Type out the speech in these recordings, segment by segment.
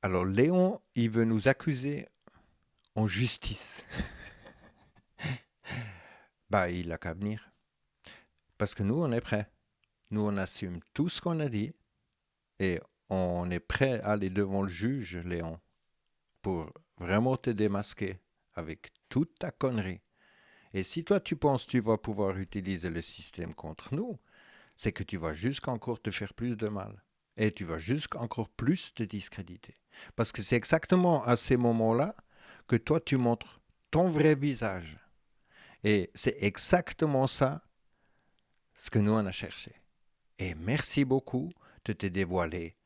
Alors, Léon, il veut nous accuser en justice. Bah, il n'a qu'à venir. Parce que nous, on est prêts. Nous, on assume tout ce qu'on a dit et on est prêt à aller devant le juge, Léon, pour vraiment te démasquer avec toute ta connerie. Et si toi, tu penses que tu vas pouvoir utiliser le système contre nous, c'est que tu vas juste encore te faire plus de mal. Et tu vas juste encore plus te discréditer. Parce que c'est exactement à ces moments-là que toi, tu montres ton vrai visage. Et c'est exactement ça ce que nous, on a cherché. Et merci beaucoup de te dévoiler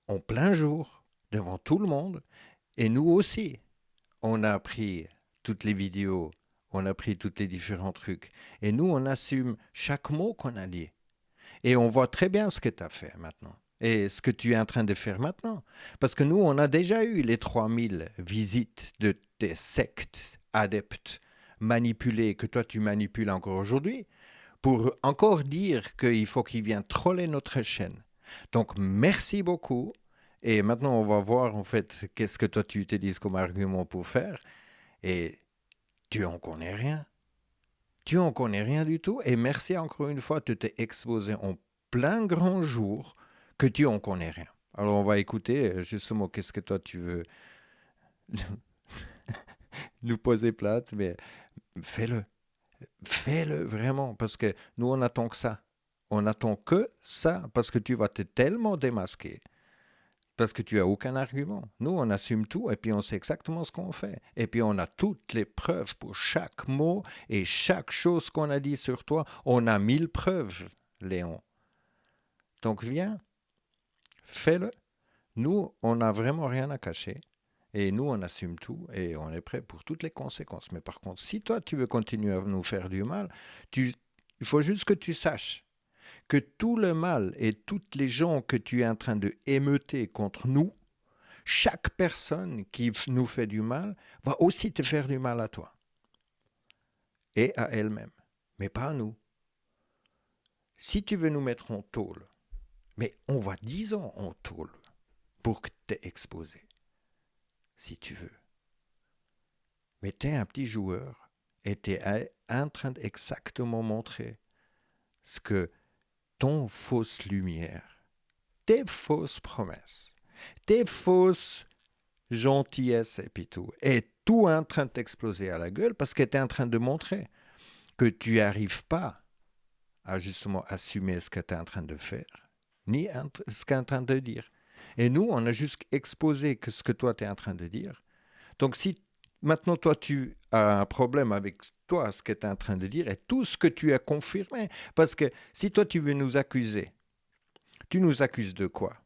en plein jour, devant tout le monde. Et nous aussi, on a pris toutes les vidéos, on a pris tous les différents trucs. Et nous, on assume chaque mot qu'on a dit. Et on voit très bien ce que tu as fait maintenant. Et ce que tu es en train de faire maintenant. Parce que nous, on a déjà eu les 3000 visites de tes sectes adeptes manipulés, que toi tu manipules encore aujourd'hui, pour encore dire qu'il faut qu'ils viennent troller notre chaîne. Donc, merci beaucoup. Et maintenant, on va voir en fait qu'est-ce que toi tu utilises comme argument pour faire. Et tu en connais rien. Tu en connais rien du tout. Et merci encore une fois de t'es exposé en plein grand jour que tu en connais rien. Alors, on va écouter justement qu'est-ce que toi tu veux nous poser plate, mais fais-le. Fais-le vraiment, parce que nous, on attend que ça. On attend que ça, parce que tu vas te tellement démasquer, parce que tu as aucun argument. Nous, on assume tout, et puis on sait exactement ce qu'on fait. Et puis on a toutes les preuves pour chaque mot et chaque chose qu'on a dit sur toi. On a 1000 preuves, Léon. Donc viens, fais-le. Nous, on n'a vraiment rien à cacher. Et nous, on assume tout et on est prêt pour toutes les conséquences. Mais par contre, si toi, tu veux continuer à nous faire du mal, il faut juste que tu saches que tout le mal et toutes les gens que tu es en train de émeuter contre nous, chaque personne qui nous fait du mal va aussi te faire du mal à toi et à elle-même, mais pas à nous. Si tu veux nous mettre en tôle, mais on va 10 ans en tôle pour que tu es exposé, si tu veux. Mais tu es un petit joueur et tu es en train d'exactement montrer ce que ton fausse lumière, tes fausses promesses, tes fausses gentillesses et puis tout, est tout en train de t'exploser à la gueule parce que tu es en train de montrer que tu n'arrives pas à justement assumer ce que tu es en train de faire, ni ce que tu es en train de dire. Et nous, on a juste exposé que ce que toi, tu es en train de dire. Donc, si maintenant, toi, tu as un problème avec toi, ce que tu es en train de dire, et tout ce que tu as confirmé, parce que si toi, tu veux nous accuser, tu nous accuses de quoi?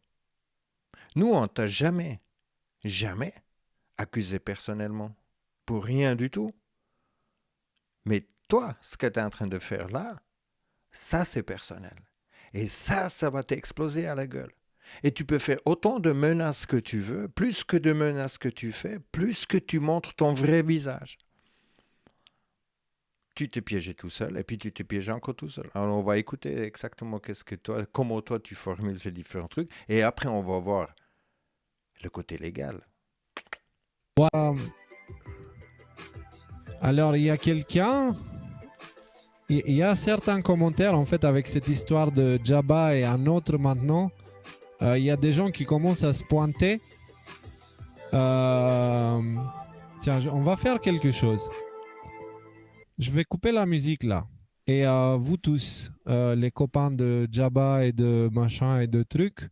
Nous, on t'a jamais, jamais accusé personnellement, pour rien du tout. Mais toi, ce que tu es en train de faire là, ça, c'est personnel. Et ça va t'exploser à la gueule. Et tu peux faire autant de menaces que tu veux, plus que de menaces que tu fais, plus que tu montres ton vrai visage. Tu t'es piégé tout seul et puis tu t'es piégé encore tout seul. Alors on va écouter exactement qu'est-ce que toi, comment toi tu formules ces différents trucs et après on va voir le côté légal. Alors, il y a quelqu'un, il y a certains commentaires en fait avec cette histoire de Jabba et un autre maintenant. Il y a des gens qui commencent à se pointer. Euh, Tiens, on va faire quelque chose. Je vais couper la musique là. Et vous tous, les copains de Jabba et de machin et de trucs,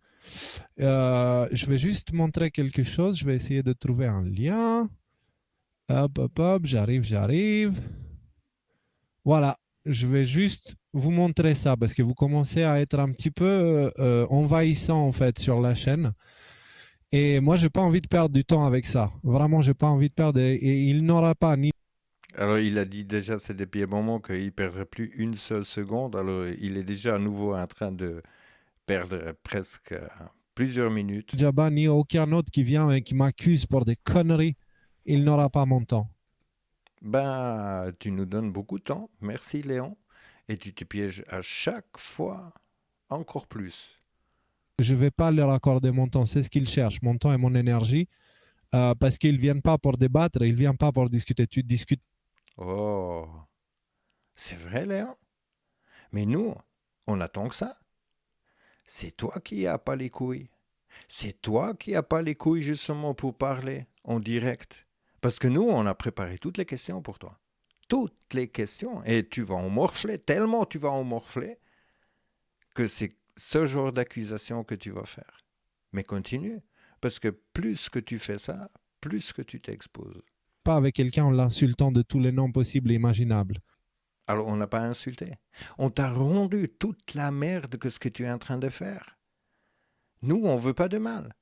je vais juste montrer quelque chose. Je vais essayer de trouver un lien. Hop, hop, hop, j'arrive. Voilà, je vais juste vous montrer ça parce que vous commencez à être un petit peu envahissant en fait sur la chaîne. Et moi, j'ai pas envie de perdre du temps avec ça. Vraiment, j'ai pas envie de perdre. Et il n'aura pas ni. Alors il a dit déjà c'est depuis un moment qu'il ne perdrait plus une seule seconde. Alors il est déjà à nouveau en train de perdre presque plusieurs minutes. Jabba ni aucun autre qui vient et qui m'accuse pour des conneries, il n'aura pas mon temps. Ben, tu nous donnes beaucoup de temps. Merci Léon. Et tu te pièges à chaque fois encore plus. je ne vais pas leur accorder mon temps. C'est ce qu'ils cherchent, mon temps et mon énergie, parce qu'ils ne viennent pas pour débattre, ils ne viennent pas pour discuter. Tu discutes. Oh, c'est vrai, Léon. Mais nous, on attend que ça. C'est toi qui n'as pas les couilles. C'est toi qui n'as pas les couilles justement pour parler en direct. Parce que nous, on a préparé toutes les questions pour toi. Toutes les questions. Et tu vas en morfler, tellement tu vas en morfler, que c'est ce genre d'accusation que tu vas faire. Mais continue. Parce que plus que tu fais ça, plus que tu t'exposes. Pas avec quelqu'un en l'insultant de tous les noms possibles et imaginables. Alors, on n'a pas insulté. On t'a rendu toute la merde que ce que tu es en train de faire. Nous, on ne veut pas de mal.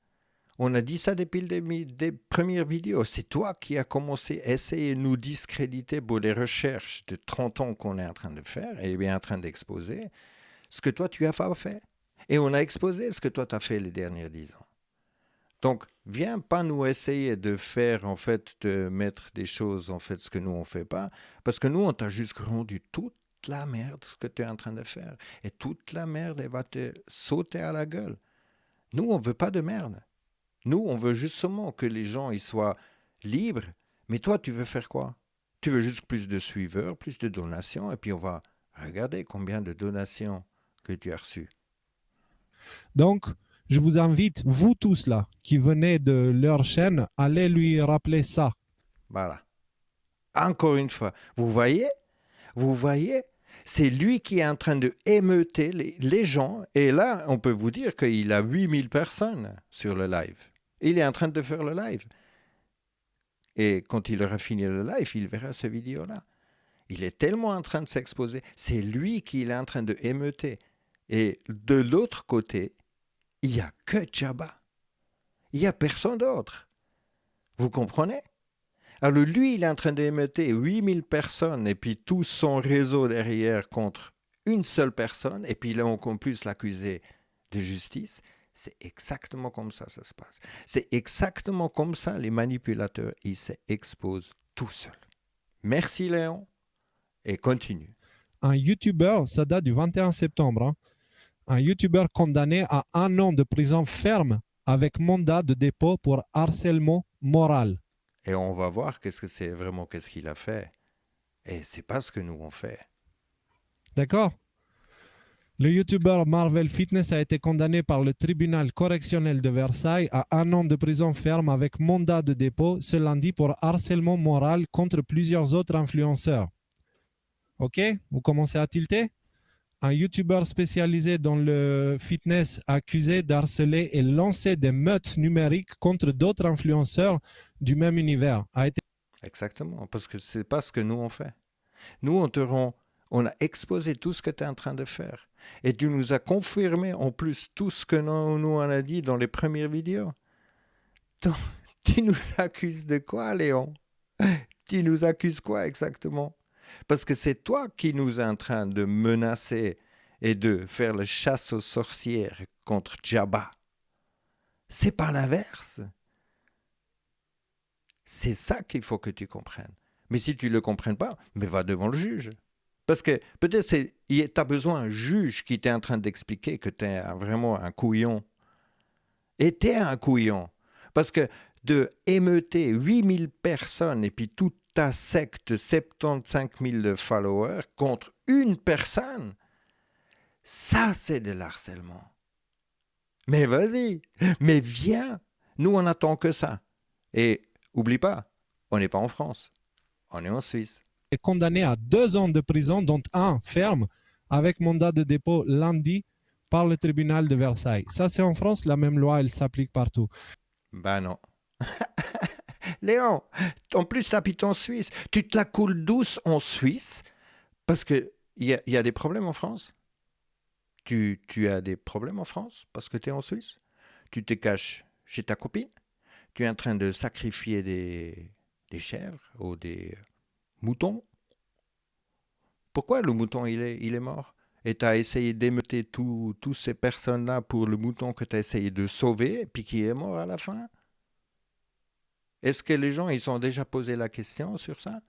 On a dit ça depuis des premières vidéos. C'est toi qui as commencé à essayer de nous discréditer pour les recherches de 30 ans qu'on est en train de faire et bien en train d'exposer ce que toi, tu as pas fait. Et on a exposé ce que toi, tu as fait les derniers 10 ans. Donc, viens pas nous essayer de faire, en fait, de mettre des choses, en fait, ce que nous, on fait pas. Parce que nous, on t'a juste rendu toute la merde, ce que tu es en train de faire. Et toute la merde, elle va te sauter à la gueule. Nous, on veut pas de merde. Nous, on veut justement que les gens ils soient libres. Mais toi, tu veux faire quoi? Tu veux juste plus de suiveurs, plus de donations, et puis on va regarder combien de donations que tu as reçues. Donc, je vous invite, vous tous là, qui venez de leur chaîne, allez lui rappeler ça. Voilà. Encore une fois, vous voyez, c'est lui qui est en train de émeuter les gens. Et là, on peut vous dire qu'il a 8000 personnes sur le live. Il est en train de faire le live. Et quand il aura fini le live, il verra cette vidéo-là. Il est tellement en train de s'exposer. C'est lui qui est en train de émeuter. Et de l'autre côté, il n'y a que Jabba. Il n'y a personne d'autre. Vous comprenez? Alors lui, il est en train d'émeuter 8000 personnes et puis tout son réseau derrière contre une seule personne. Et puis là, on peut plus l'accuser de justice. C'est exactement comme ça se passe. C'est exactement comme ça les manipulateurs, ils s'exposent tout seuls. Merci Léon et continue. Un YouTuber, ça date du 21 septembre, hein, un YouTuber condamné à 1 an de prison ferme avec mandat de dépôt pour harcèlement moral. Et on va voir qu'est-ce que c'est vraiment, qu'est-ce qu'il a fait. Et c'est pas ce que nous on fait. D'accord? Le YouTuber Marvel Fitness a été condamné par le tribunal correctionnel de Versailles à 1 an de prison ferme avec mandat de dépôt ce lundi pour harcèlement moral contre plusieurs autres influenceurs. Ok? Vous commencez à tilter? Un YouTuber spécialisé dans le fitness accusé d'harceler et lancer des meutes numériques contre d'autres influenceurs du même univers a été... Exactement, parce que c'est pas ce que nous on fait. Nous on a exposé tout ce que tu es en train de faire. Et tu nous as confirmé en plus tout ce que nous on a dit dans les premières vidéos. Donc, tu nous accuses de quoi, Léon? Tu nous accuses quoi exactement? Parce que c'est toi qui nous es en train de menacer et de faire la chasse aux sorcières contre Jabba. C'est pas l'inverse. C'est ça qu'il faut que tu comprennes. Mais si tu ne le comprends pas, mais va devant le juge. Parce que peut-être tu as besoin d'un juge qui t'est en train d'expliquer que tu es vraiment un couillon. Et tu es un couillon. Parce que de émeuter 8000 personnes et puis toute ta secte, 75 000 followers, contre une personne, ça c'est de l'harcèlement. Mais vas-y, mais viens. Nous, on n'attend que ça. Et oublie pas, on n'est pas en France, on est en Suisse. condamné à 2 ans de prison, dont 1 ferme, avec mandat de dépôt lundi par le tribunal de Versailles. Ça, c'est en France, la même loi, elle s'applique partout. Ben non. Léon, en plus, tu habites en Suisse. Tu te la coules douce en Suisse parce qu'il y a des problèmes en France. Tu as des problèmes en France parce que tu es en Suisse. Tu te caches chez ta copine. Tu es en train de sacrifier des chèvres ou des moutons. Pourquoi le mouton, il est mort? Et tu as essayé d'émeuter toutes ces personnes-là pour le mouton que tu as essayé de sauver et puis qui est mort à la fin? Est-ce que les gens, ils sont déjà posé la question sur ça?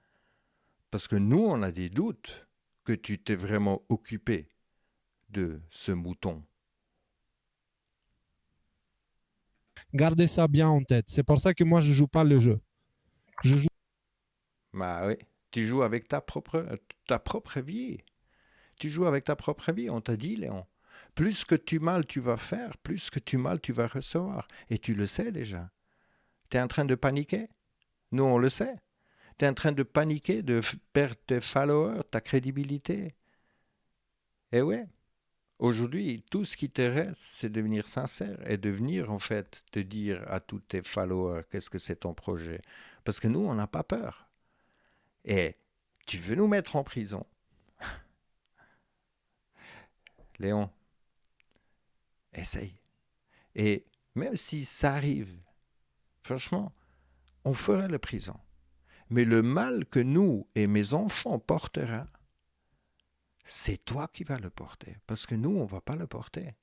Parce que nous, on a des doutes que tu t'es vraiment occupé de ce mouton. Gardez ça bien en tête. C'est pour ça que moi, je joue pas le jeu. Je joue. Bah oui, tu joues avec ta propre vie. Tu joues avec ta propre vie, on t'a dit, Léon. Plus que tu mal tu vas faire, plus que tu mal tu vas recevoir. Et tu le sais déjà. Tu es en train de paniquer. Nous, on le sait. Tu es en train de paniquer, de perdre tes followers, ta crédibilité. Et ouais, aujourd'hui, tout ce qui te reste, c'est de devenir sincère et de venir, en fait, te dire à tous tes followers qu'est-ce que c'est ton projet. Parce que nous, on n'a pas peur. Et tu veux nous mettre en prison, Léon, essaye. Et même si ça arrive, franchement, on fera la prison. Mais le mal que nous et mes enfants porteront, c'est toi qui vas le porter. Parce que nous, on ne va pas le porter.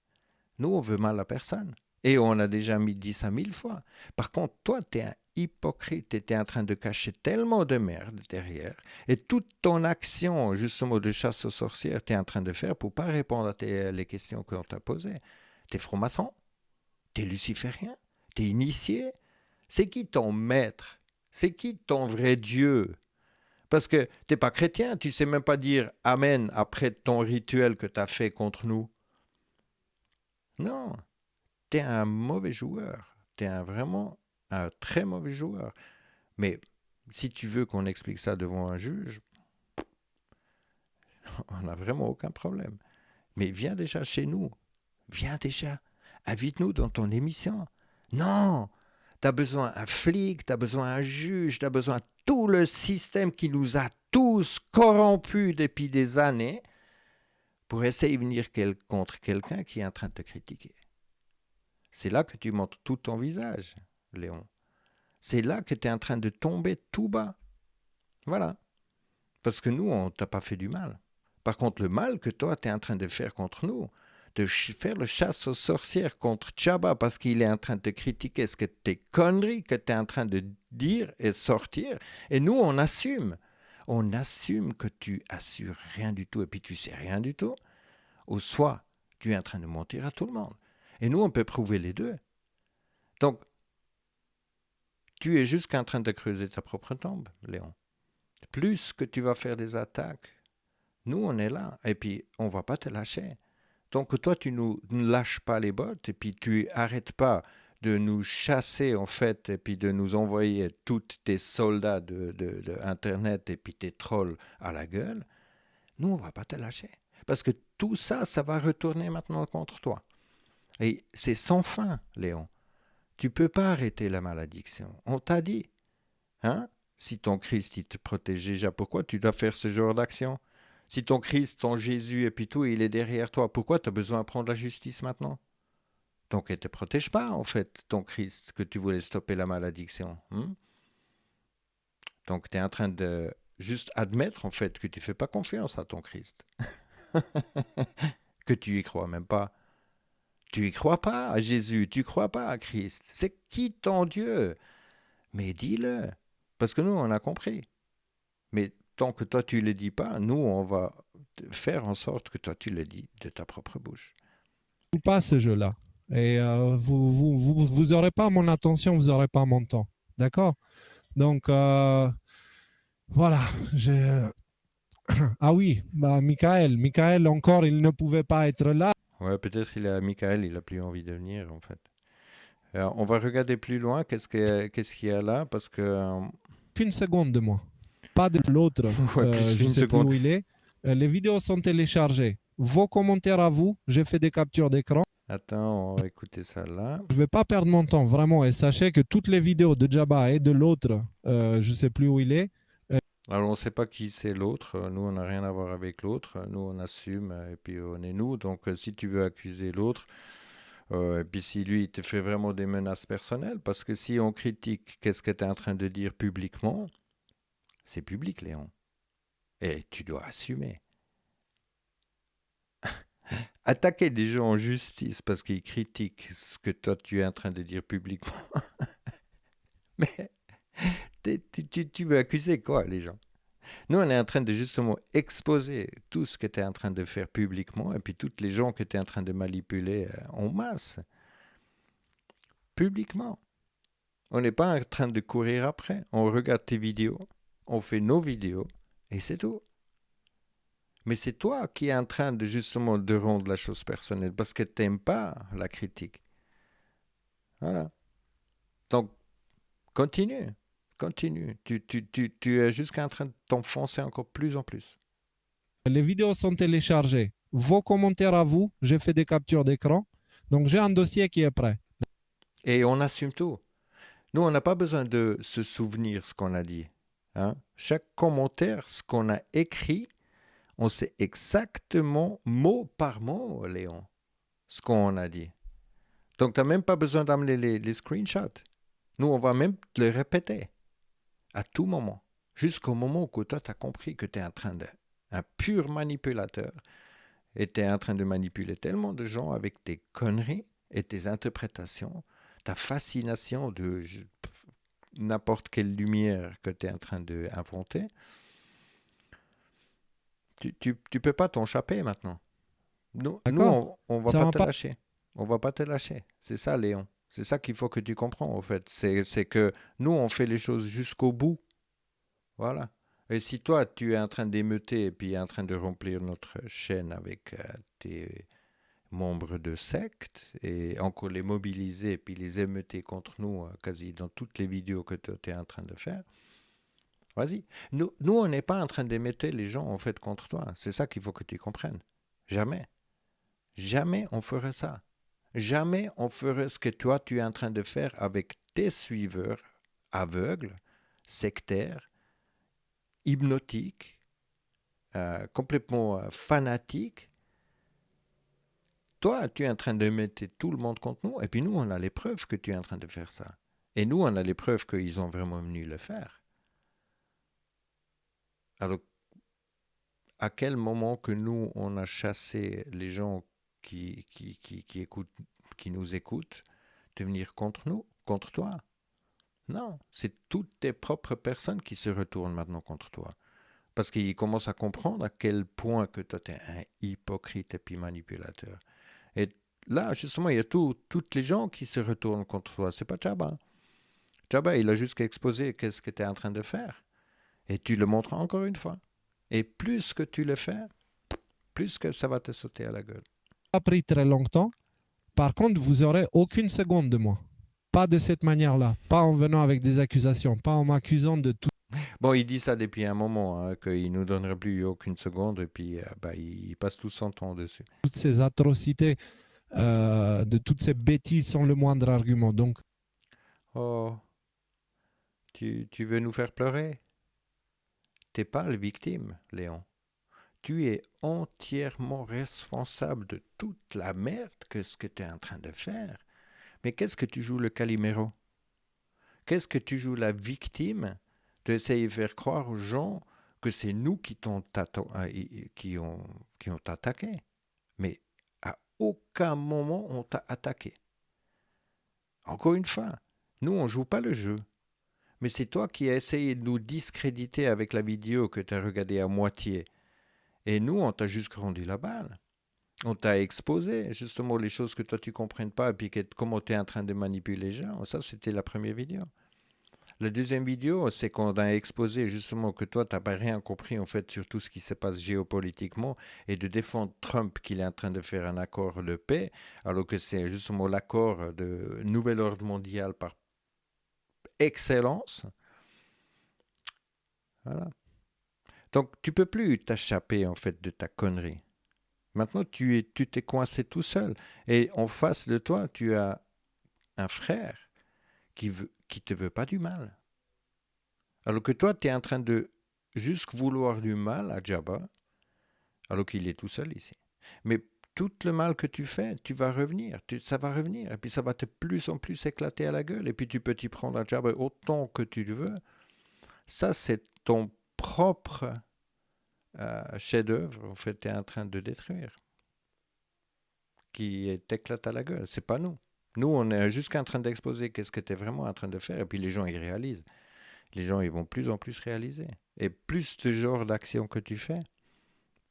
Nous, on veut mal à personne. Et on a déjà mis 10 à 1000 fois. Par contre, toi, tu es un hypocrite. Tu étais en train de cacher tellement de merde derrière. Et toute ton action, justement, de chasse aux sorcières, tu es en train de faire pour ne pas répondre à les questions qu'on t'a posées. Tu es franc-maçon? Tu es luciférien? Tu es initié? C'est qui ton maître? C'est qui ton vrai Dieu? Parce que tu n'es pas chrétien, tu ne sais même pas dire Amen après ton rituel que tu as fait contre nous. Non, tu es un mauvais joueur. Tu es vraiment un très mauvais joueur. Mais si tu veux qu'on explique ça devant un juge, on n'a vraiment aucun problème. Mais viens déjà chez nous. Viens déjà. Invite-nous dans ton émission. Non, tu as besoin d'un flic, tu as besoin d'un juge, tu as besoin de tout le système qui nous a tous corrompus depuis des années pour essayer de venir contre quelqu'un qui est en train de te critiquer. C'est là que tu montres tout ton visage, Léon. C'est là que tu es en train de tomber tout bas. Voilà. Parce que nous, on ne t'a pas fait du mal. Par contre, le mal que toi, tu es en train de faire contre nous, de faire le chasse aux sorcières contre Chaba parce qu'il est en train de te critiquer ce que tes conneries que tu es en train de dire et sortir. Et nous, on assume. On assume que tu assures rien du tout et puis tu sais rien du tout. Ou soit tu es en train de mentir à tout le monde. Et nous, on peut prouver les deux. Donc, tu es juste en train de creuser ta propre tombe, Léon. Plus que tu vas faire des attaques, nous, on est là. Et puis, on ne va pas te lâcher. Donc, toi, tu ne lâches pas les bottes et puis tu n'arrêtes pas de nous chasser, en fait, et puis de nous envoyer tous tes soldats de Internet et puis tes trolls à la gueule. Nous, on ne va pas te lâcher. Parce que tout ça, ça va retourner maintenant contre toi. Et c'est sans fin, Léon. Tu ne peux pas arrêter la malédiction. On t'a dit. Hein? Si ton Christ, il te protège déjà, pourquoi tu dois faire ce genre d'action? Si ton Christ, ton Jésus et puis tout, il est derrière toi, pourquoi tu as besoin de prendre la justice maintenant? Donc, il ne te protège pas, en fait, ton Christ, que tu voulais stopper la malédiction. Donc, tu es en train de juste admettre, en fait, que tu ne fais pas confiance à ton Christ. Que tu y crois même pas. Tu y crois pas à Jésus, tu y crois pas à Christ. C'est qui ton Dieu? Mais dis-le. Parce que nous, on a compris. Mais tant que toi, tu ne le dis pas, nous, on va faire en sorte que toi, tu le dis de ta propre bouche. Je joue pas ce jeu-là. Et vous aurez pas mon attention, vous aurez pas mon temps. D'accord? Donc, voilà. Ah oui, bah, Michael, encore, il ne pouvait pas être là. Ouais, peut-être Michael, il a plus envie de venir, en fait. Alors, on va regarder plus loin, qu'est-ce qu'il y a là, parce que... Une seconde de moi. Pas de l'autre, ouais, plus je ne une sais plus seconde. où il est. Les vidéos sont téléchargées. Vos commentaires à vous, j'ai fait des captures d'écran. Attends, on va écouter ça là. Je ne vais pas perdre mon temps, vraiment. Et sachez que toutes les vidéos de Jabba et de l'autre, je ne sais plus où il est. Alors, on ne sait pas qui c'est l'autre. Nous, on n'a rien à voir avec l'autre. Nous, on assume, et puis on est nous. Donc, si tu veux accuser l'autre, et puis si lui, il te fait vraiment des menaces personnelles, parce que si on critique qu'est-ce que tu es en train de dire publiquement, c'est public, Léon. Et tu dois assumer. Attaquer des gens en justice parce qu'ils critiquent ce que toi, tu es en train de dire publiquement. Mais tu veux accuser quoi, les gens? Nous, on est en train de justement exposer tout ce que tu es en train de faire publiquement et puis toutes les gens que tu es en train de manipuler en masse. publiquement. On n'est pas en train de courir après. On regarde tes vidéos, on fait nos vidéos, et c'est tout. Mais c'est toi qui es en train de justement de rendre la chose personnelle parce que tu n'aimes pas la critique. Voilà. Donc, continue. Continue. Tu es jusqu'à en train de t'enfoncer encore plus en plus. Les vidéos sont téléchargées. Vos commentaires à vous, j'ai fait des captures d'écran. Donc, j'ai un dossier qui est prêt. Et on assume tout. Nous, on n'a pas besoin de se souvenir ce qu'on a dit. Hein? Chaque commentaire, ce qu'on a écrit, on sait exactement, mot par mot, Léon, ce qu'on a dit. Donc, tu n'as même pas besoin d'amener les screenshots. Nous, on va même le répéter à tout moment, jusqu'au moment où toi, tu as compris que tu es en train un pur manipulateur et tu es en train de manipuler tellement de gens avec tes conneries et tes interprétations, ta fascination de n'importe quelle lumière que tu es en train d'inventer. Tu peux pas t'en échapper maintenant. Nous on va pas te lâcher. On va pas te lâcher. C'est ça, Léon. C'est ça qu'il faut que tu comprends, en fait. C'est que nous, on fait les choses jusqu'au bout. Voilà. Et si toi, tu es en train d'émeuter et puis en train de remplir notre chaîne avec tes membres de secte et encore les mobiliser et puis les émeuter contre nous quasi dans toutes les vidéos que tu es en train de faire, vas-y. Nous, on n'est pas en train d'émeuter les gens, en fait, contre toi. C'est ça qu'il faut que tu comprennes. Jamais. Jamais on ferait ça. Jamais on ferait ce que toi, tu es en train de faire avec tes suiveurs aveugles, sectaires, hypnotiques, complètement fanatiques. Toi, tu es en train de mettre tout le monde contre nous, et puis nous, on a les preuves que tu es en train de faire ça. Et nous, on a les preuves qu'ils ont vraiment venu le faire. Alors, à quel moment que nous, on a chassé les gens qui écoutent, qui nous écoutent, de venir contre nous, contre toi? Non, c'est toutes tes propres personnes qui se retournent maintenant contre toi. Parce qu'ils commencent à comprendre à quel point que toi, tu es un hypocrite et puis manipulateur. Et là, justement, il y a toutes les gens qui se retournent contre toi. C'est pas Chaba. Chaba, il a juste exposé qu'est-ce que tu es en train de faire. Et tu le montres encore une fois. Et plus que tu le fais, plus que ça va te sauter à la gueule. Ça a pris très longtemps. Par contre, vous n'aurez aucune seconde de moi. Pas de cette manière-là. Pas en venant avec des accusations. Pas en m'accusant de tout. Bon, il dit ça depuis un moment, hein, qu'il ne nous donnerait plus aucune seconde, et puis il passe tout son temps dessus. Toutes ces atrocités, de toutes ces bêtises sans le moindre argument. Donc, oh, tu veux nous faire pleurer? T'es pas la victime, Léon. Tu es entièrement responsable de toute la merde que ce que tu es en train de faire. Mais qu'est-ce que tu joues le Calimero? Qu'est-ce que tu joues la victime d'essayer de faire croire aux gens que c'est nous qui ont attaqué? Mais à aucun moment on t'a attaqué. Encore une fois, nous on joue pas le jeu. Mais c'est toi qui as essayé de nous discréditer avec la vidéo que tu as regardée à moitié. Et nous, on t'a juste rendu la balle. On t'a exposé justement les choses que toi tu ne comprennes pas et puis comment tu es en train de manipuler les gens. Ça, c'était la première vidéo. La deuxième vidéo, c'est qu'on a exposé justement que toi, tu n'as pas rien compris en fait sur tout ce qui se passe géopolitiquement et de défendre Trump qu'il est en train de faire un accord de paix, alors que c'est justement l'accord de nouvel ordre mondial par excellence. Voilà. Donc, tu peux plus t'échapper en fait de ta connerie. Maintenant, tu t'es coincé tout seul. Et en face de toi, tu as un frère qui te veut pas du mal. Alors que toi, tu es en train de juste vouloir du mal à Jabba, alors qu'il est tout seul ici. Mais tout le mal que tu fais, tu vas revenir, ça va revenir. Et puis ça va te plus en plus éclater à la gueule. Et puis tu peux t'y prendre à Jabba autant que tu le veux. Ça, c'est ton propre chef-d'œuvre, en fait, tu es en train de détruire, qui t'éclate à la gueule. C'est pas nous. Nous, on est juste en train d'exposer qu'est-ce que tu es vraiment en train de faire, et puis les gens, ils réalisent. Les gens, ils vont plus en plus réaliser. Et plus de genre d'action que tu fais,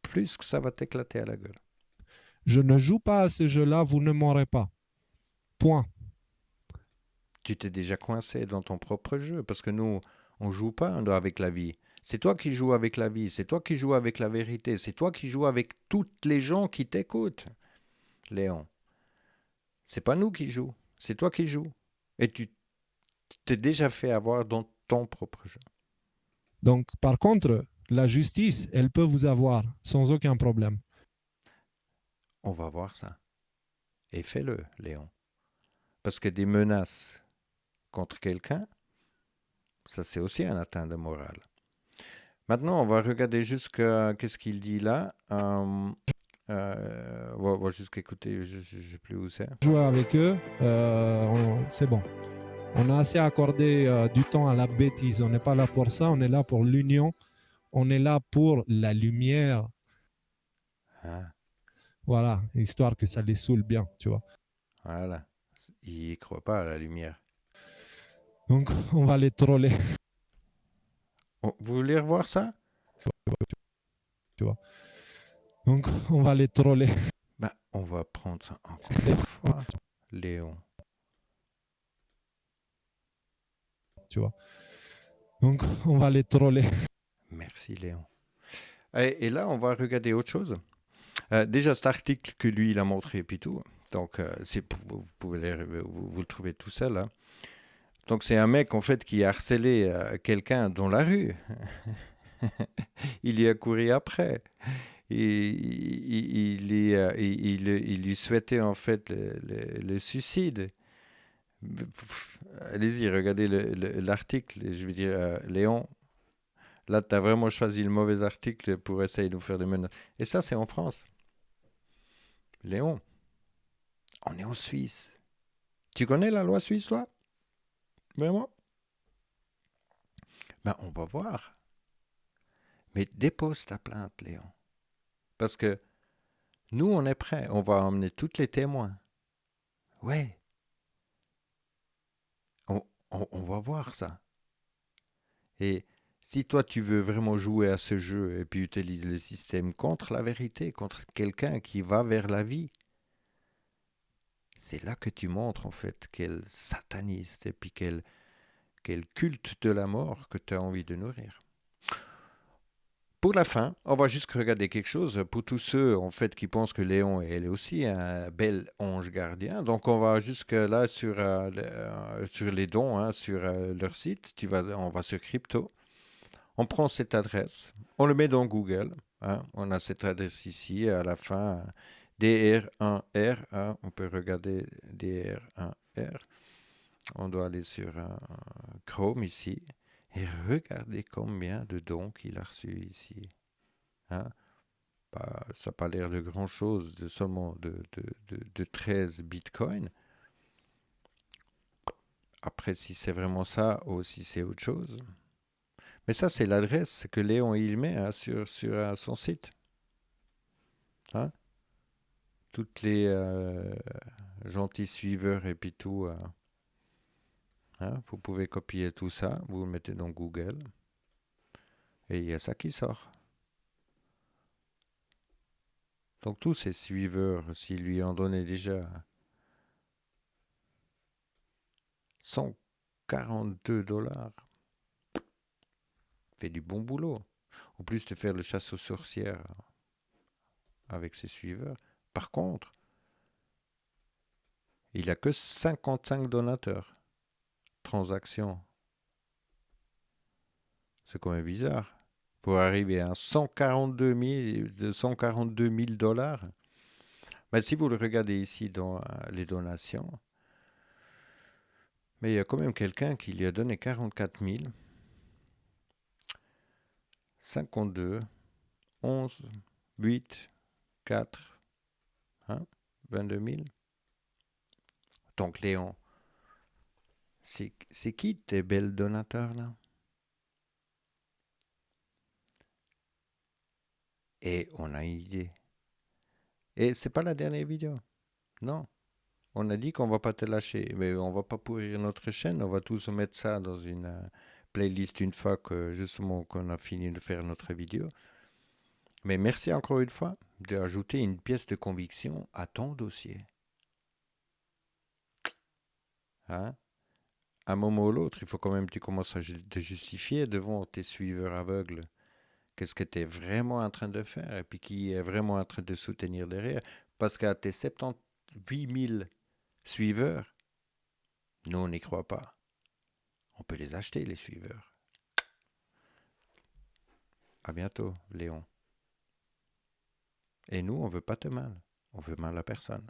plus que ça va t'éclater à la gueule. Je ne joue pas à ce jeu-là, vous ne m'aurez pas. Point. Tu t'es déjà coincé dans ton propre jeu parce que nous, on joue pas avec la vie. C'est toi qui joues avec la vie, c'est toi qui joues avec la vérité, c'est toi qui joues avec toutes les gens qui t'écoutent, Léon. C'est pas nous qui jouons, c'est toi qui joues. Et tu t'es déjà fait avoir dans ton propre jeu. Donc, par contre, la justice, elle peut vous avoir sans aucun problème. On va voir ça. Et fais-le, Léon. Parce que des menaces contre quelqu'un, ça c'est aussi un atteinte de morale. Maintenant, on va regarder jusqu'à qu'est-ce qu'il dit là. On va juste écouter, je ne sais plus où c'est. Jouer avec eux, c'est bon. On a assez accordé du temps à la bêtise. On n'est pas là pour ça. On est là pour l'union. On est là pour la lumière. Hein, Voilà, histoire que ça les saoule bien, tu vois. voilà. Il ne croit pas à la lumière. Donc, on va les troller, Oh, vous voulez revoir ça? tu vois. Donc, on va les troller, Ben, on va prendre ça encore une fois. Léon. tu vois. Donc, on va les troller. Merci, Léon. Et là, on va regarder autre chose. Déjà, cet article que lui, il a montré, et puis tout. Donc, vous pouvez vous le trouvez tout seul. Hein. Donc, c'est un mec, en fait, qui a harcelé quelqu'un dans la rue. Il y a couru après. Et il lui souhaitait, en fait, le suicide. Allez-y, regardez l'article. Je veux dire, Léon, là, tu as vraiment choisi le mauvais article pour essayer de nous faire des menaces. Et ça, c'est en France. Léon, on est en Suisse. Tu connais la loi suisse, toi? Vraiment? Ben, on va voir. Mais dépose ta plainte, Léon. Parce que nous, on est prêts. On va emmener tous les témoins. Ouais, on va voir ça. Et si toi, tu veux vraiment jouer à ce jeu et puis utiliser le système contre la vérité, contre quelqu'un qui va vers la vie, c'est là que tu montres en fait quel sataniste et puis quel culte de la mort que tu as envie de nourrir. Pour la fin, on va juste regarder quelque chose pour tous ceux en fait qui pensent que Léon elle est aussi un bel ange gardien. Donc on va jusque là sur les dons, hein, sur leur site. On va sur crypto. On prend cette adresse, on le met dans Google. Hein, on a cette adresse ici à la fin, DR1R. Hein, on peut regarder DR1R. On doit aller sur Chrome ici et regarder combien de dons qu'il a reçus ici. Hein. Bah, ça n'a pas l'air de grand-chose, seulement de 13 bitcoins. Après, si c'est vraiment ça ou si c'est autre chose. Mais ça, c'est l'adresse que Léon il met hein, sur son site. Hein. Toutes les gentils suiveurs et puis tout. Hein, vous pouvez copier tout ça, vous le mettez dans Google. Et il y a ça qui sort. Donc tous ces suiveurs, s'ils lui en donnaient déjà 142 $, fait du bon boulot. En plus de faire le chasse aux sorcières avec ses suiveurs. Par contre, il n'a que 55 donateurs. Transactions. C'est quand même bizarre. Pour arriver à 142 000 dollars. Mais si vous le regardez ici dans les donations, mais il y a quand même quelqu'un qui lui a donné 44 000, 52, 11, 8, 4, hein, 22 000. Donc Léon, c'est qui tes belles donateurs là? Et on a une idée. Et c'est pas la dernière vidéo. Non. On a dit qu'on va pas te lâcher, mais on va pas pourrir notre chaîne. On va tous mettre ça dans une playlist une fois que justement qu'on a fini de faire notre vidéo. Mais merci encore une fois d'ajouter une pièce de conviction à ton dossier. Hein? À un moment ou l'autre, il faut quand même que tu commences à te justifier devant tes suiveurs aveugles. Qu'est-ce que tu es vraiment en train de faire et puis qui est vraiment en train de soutenir derrière. Parce qu'à tes 78 000 suiveurs, nous, on n'y croit pas. On peut les acheter, les suiveurs. À bientôt, Léon. Et nous, on veut pas te mal. On veut mal à personne.